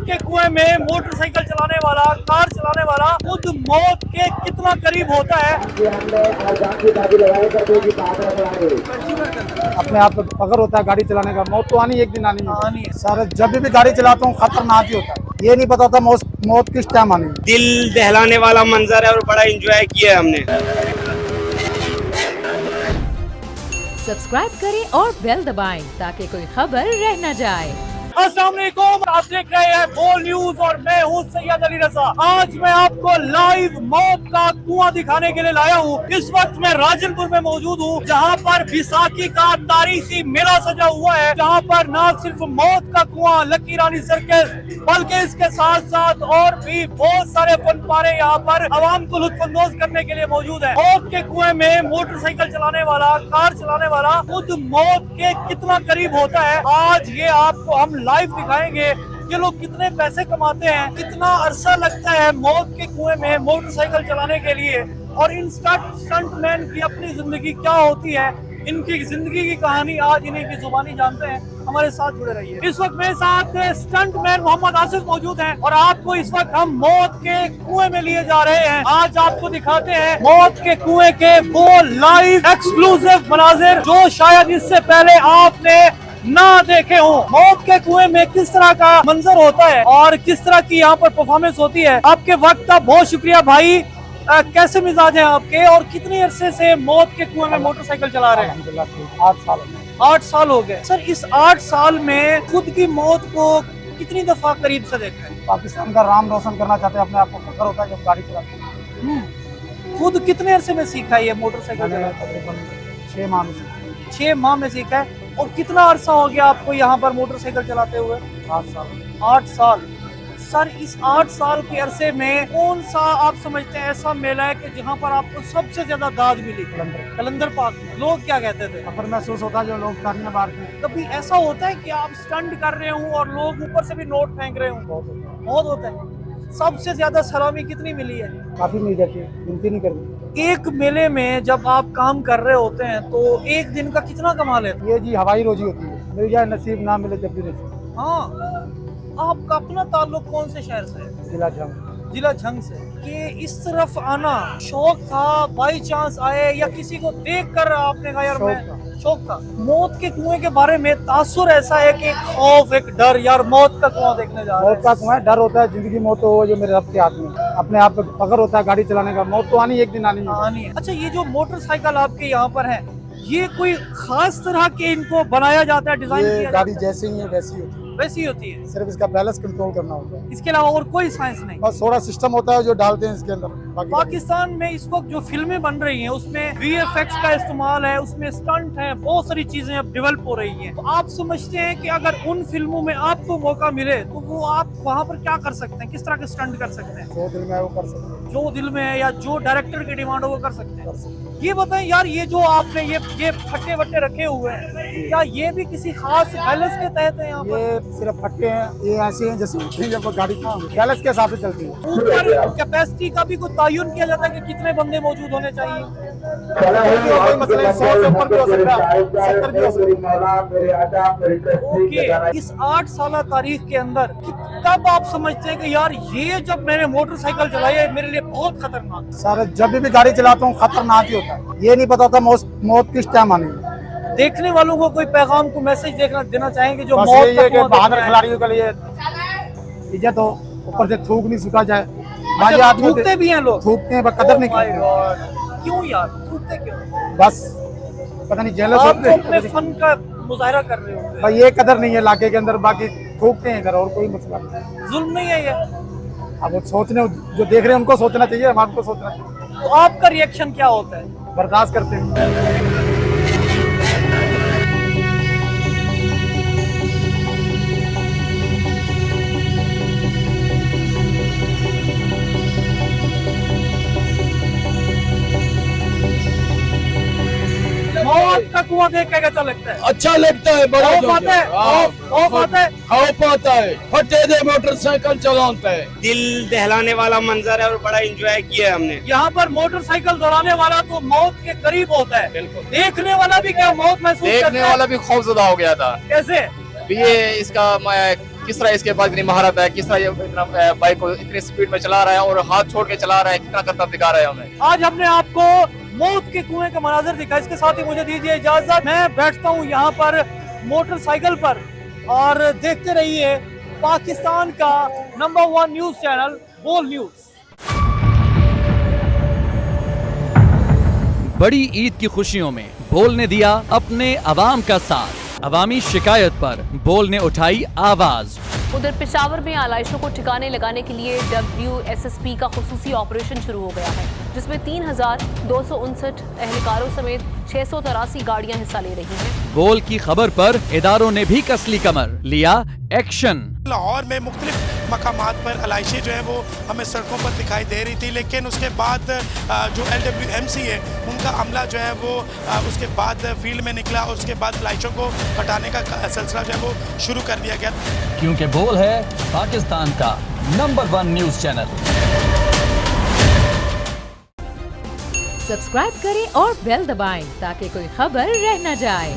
के कुएं में मोटरसाइकिल चलाने वाला, कार चलाने वाला खुद मौत के कितना करीब होता है। अपने आप पे फख्र होता है गाड़ी चलाने का। मौत तो आनी एक दिन आनी है सर। जब भी गाड़ी चलाता हूँ खतरनाक ही होता है। ये नहीं पता था मौत किस टाइम आनी है। दिल दहलाने वाला मंजर है और बड़ा एंजॉय किया है हमने। सब्सक्राइब करें और बेल दबाएं ताकि कोई खबर रह न जाए। अस्सलाम वालेकुम, आप देख रहे हैं बोल न्यूज और मैं हूँ सैयद अली रजा। आज मैं आपको लाइव मौत का कुआं दिखाने के लिए लाया हूँ। इस वक्त मैं राजनपुर में मौजूद हूँ, जहाँ पर बैसाखी का तारीखी मेला सजा हुआ है, जहाँ पर न सिर्फ मौत का कुआं, लकी रानी सर्कस, बल्कि इसके साथ साथ और भी बहुत सारे फनपारे यहाँ पर आवाम को लुत्फअंदोज करने के लिए मौजूद है। मौत के कुएं में मोटरसाइकिल चलाने वाला, कार चलाने वाला खुद मौत के कितना करीब होता है, आज ये आपको हम लाइव दिखाएंगे। ये लोग कितने पैसे कमाते हैं, कितना अरसा लगता है मौत के कुएं में मोटरसाइकिल चलाने के लिए, और इन स्टंटमैन की अपनी जिंदगी क्या होती है, इनकी जिंदगी की कहानी आज इन्हीं की जुबानी जानते हैं। हमारे साथ जुड़े रहिए। इस वक्त मेरे साथ स्टंटमैन मोहम्मद आसिफ मौजूद हैं और आपको इस वक्त हम मौत के कुएं में लिए जा रहे हैं। आज आपको दिखाते हैं मौत के कुएं के वो लाइव एक्सक्लूसिव मनाजिर जो शायद इससे पहले आपने ना देखे हो। मौत के कुएं में किस तरह का मंजर होता है और किस तरह की यहाँ पर परफॉर्मेंस होती है। आपके वक्त का बहुत शुक्रिया भाई। कैसे मिजाज हैं आपके और कितने अरसे से मौत के कुएं में मोटरसाइकिल चला रहे हैं? 8 साल 8 साल हो गए। सर, इस 8 साल में खुद की मौत को कितनी दफा करीब से देखा है? पाकिस्तान का नाम रोशन करना चाहते हैं, अपने आप को फख्र होता है जब गाड़ी चलाते हैं। खुद कितने अरसे में सीखा है ये मोटरसाइकिल? तकरीबन 6 माह में 6 माह में सीखा है। और कितना अरसा हो गया आपको यहाँ पर मोटरसाइकिल चलाते हुए? 8 साल। 8 साल। सर, इस 8 साल के अरसे में कौन सा आप समझते हैं ऐसा मेला है कि जहाँ पर आपको सबसे ज्यादा दाद मिली? कलंदर पार्क में। लोग क्या कहते थे? फख्र महसूस होता है जो लोग तालियां मारते हैं। कभी ऐसा होता है कि आप स्टंट कर रहे हो और लोग ऊपर से भी नोट फेंक रहे हो? बहुत होता है। सबसे ज्यादा सलामी कितनी मिली है? काफी मिल जाती है, गिनती नहीं करनी। एक मेले में जब आप काम कर रहे होते हैं तो एक दिन का कितना कमा लेते हैं? ये जी हवाई रोजी होती है, मिल जाए नसीब, ना मिले जब भी नसीब। हाँ। आपका अपना ताल्लुक कौन से शहर से है? जिला झंग। जिला झंग से। कि इस तरफ आना शौक था, बाई चांस आए, या किसी को देख कर आपने कहा यार मैं? शौक था। मौत के कुएं के बारे में तासुर ऐसा है कि खौफ, एक डर, यार मौत का कुआं देखने जा रहे हैं। मौत का कुआं डर होता है, जिंदगी मौत तो हो जो मेरे रब के हाथ में। अपने आप पे फख्र होता है गाड़ी चलाने का। मौत तो आनी एक दिन आनी है। अच्छा, ये जो मोटरसाइकिल आपके यहाँ पर है, ये कोई खास तरह के इनको बनाया जाता है, डिजाइन किया गाड़ी जाता है? जैसी ही है वैसी होती है, वैसी होती है। सिर्फ इसका बैलेंस कंट्रोल करना होता है। इसके अलावा और कोई साइंस नहीं? बस थोड़ा सिस्टम होता है जो डालते हैं इसके अंदर। पाकिस्तान में इस वक्त जो फिल्में बन रही हैं उसमें VFX का इस्तेमाल है, उसमें स्टंट है, बहुत सारी चीजें अब डेवलप हो रही हैं। तो आप समझते हैं कि अगर उन फिल्मों में आपको मौका मिले तो वो आप वहाँ पर क्या कर सकते हैं? किस तरह के स्टंट कर सकते हैं? जो दिल में है वो कर सकते हैं। जो दिल में है या जो डायरेक्टर की डिमांड हो वो कर सकते हैं। ये बताएं यार, ये जो आपने ये फट्टे वट्टे रखे हुए हैं, क्या ये भी किसी खास बैलेंस के तहत है? यहाँ पर ये सिर्फ फट्टे हैं, ये ऐसे हैं जैसे जब गाड़ी बैलेंस के हिसाब से चलती है। ऊपर कैपेसिटी का भी कुछ तयन किया जाता है कि कितने बंदे मौजूद होने चाहिए? कोई मसला नहीं, 100 से ऊपर भी हो सकता है, 70 भी हो सकता है। ओके। इस 8 साल तारीख के अंदर कब आप समझते हैं कि यार ये जब मैंने मोटरसाइकिल चलाई है मेरे लिए बहुत खतरनाक? सर, जब भी गाड़ी चलाता हूँ खतरनाक ही होता है। ये नहीं पता था मौत किस टाइम आनी है। देखने वालों को कोई पैगाम, को मैसेज देना चाहेंगे जो बस मौत यही है कि का बहादुर खिलाड़ियों के लिए इज्जत हो, ऊपर से थूक नहीं सुटा जाए। बाकी आदमी थूकते भी हैं लोग? थूकते हैं पर कदर नहीं Oh my करते। God! क्यों यार थूकते क्यों? बस पता नहीं जेलस आप होते तो अपने हैं। फन का मुजाहरा कर रहे हो। भाई ये कदर नहीं है इलाके के अंदर, बाकी थूकते हैं इधर, और कोई मसला नहीं। जुल्म नहीं है ये? अब वो सोचने, जो देख रहे हैं उनको सोचना चाहिए, हमको सोचना चाहिए। तो आपका रिएक्शन क्या होता है? बर्दाश्त करते हैं। मौत का कुआं देख के कैसा लगता है? अच्छा लगता है, बड़ा खौफ आता है? खौफ आता है? खौफ आता है, फटे दे मोटरसाइकिल चलाते हैं। दिल दहलाने वाला मंजर है और बड़ा एंजॉय किया है हमने। यहाँ पर मोटरसाइकिल दौड़ाने वाला तो मौत के करीब होता है, बिल्कुल। देखने वाला भी क्या मौत महसूस देखने करता है? वाला भी खौफजदा हो गया था। कैसे? ये इसका किस तरह इसके पास इतनी महारत है, किस तरह ये इतना बाइक को इतनी स्पीड में चला रहा है और हाथ छोड़ के चला रहा है, कितना करतब दिखा रहा है हमें। आज हमने आपको मौत के कुएं का मनाजर दिखा, इसके साथ ही मुझे दीजिए इजाजत। मैं बैठता हूँ यहाँ पर मोटरसाइकिल पर और देखते रहिए पाकिस्तान का नंबर 1 न्यूज चैनल बोल न्यूज। बड़ी ईद की खुशियों में बोल ने दिया अपने अवाम का साथ। अवामी शिकायत पर बोल ने उठाई आवाज। उधर पेशावर में आलाइशों को ठिकाने लगाने के लिए WSSP का खुसूसी ऑपरेशन शुरू हो गया है, जिसमें 3259 एहलकारों समेत 683 गाड़ियां हिस्सा ले रही हैं। बोल की खबर पर इदारों ने भी कसली कमर, लिया एक्शन। लाहौर में मुख्तलिफ मकामात पर आलाइशें जो है वो हमें सड़कों पर दिखाई दे रही थी, लेकिन उसके बाद जो LWMC है उनका अमला जो है वो उसके बाद फील्ड में निकला और उसके बाद आलाइशों को हटाने का सिलसिला जो है वो शुरू कर दिया गया, क्योंकि बोल है पाकिस्तान का नंबर 1 न्यूज चैनल। सब्सक्राइब करें और बेल दबाएं ताकि कोई खबर रह न जाए।